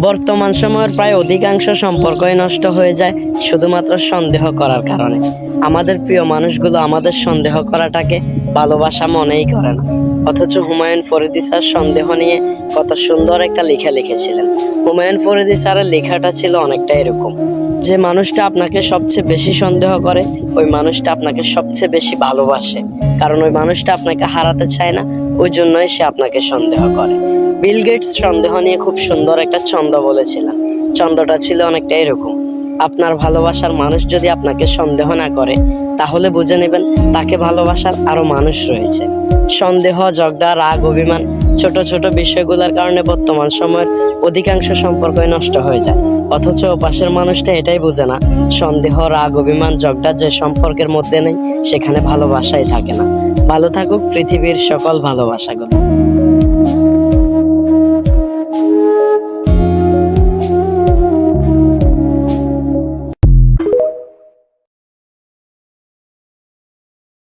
বর্তমান সময়ের প্রায় অধিকাংশ সম্পর্কই নষ্ট হয়ে যায় শুধুমাত্র সন্দেহ করার কারণে। আমাদের প্রিয় মানুষগুলো আমাদের সন্দেহ করাটাকে ভালোবাসা মনেই করে না। অথচ হুমায়ুন ফরিদী স্যার সন্দেহ নিয়ে কত সুন্দর একটা লেখা লিখেছিলেন। হুমায়ুন ফরিদী স্যারের লেখাটা ছিল অনেকটা এরকম, যে মানুষটা আপনাকে সবচেয়ে বেশি সন্দেহ করে ওই মানুষটা আপনাকে সবচেয়ে বেশি ভালোবাসে, কারণ ওই মানুষটা আপনাকে হারাতে চায় না, ওই জন্যই সে আপনাকে সন্দেহ করে। বিল গেটস সন্দেহ নিয়ে খুব সুন্দর একটা ছন্দ বলেছিলেন। ছন্দটা ছিল অনেকটা এরকম: আপনার ভালোবাসার মানুষ যদি আপনাকে সন্দেহ না করে তাহলে বুঝে নেবেন তাকে ভালোবাসার আরো মানুষ রয়েছে। সন্দেহ, ঝগড়া, রাগ, অভিমান, ছোট ছোট বিষয়গুলোর কারণে বর্তমান সময়ের অধিকাংশ সম্পর্কই নষ্ট হয়ে যায়। অথচ পাশের মানুষটা এটাই বোঝে না, সন্দেহ, রাগ, অভিমান, ঝগড়া যে সম্পর্কের মধ্যে নেই সেখানে ভালোবাসাই থাকে না। ভালো থাকুক পৃথিবীর সকল ভালোবাসাগুলো।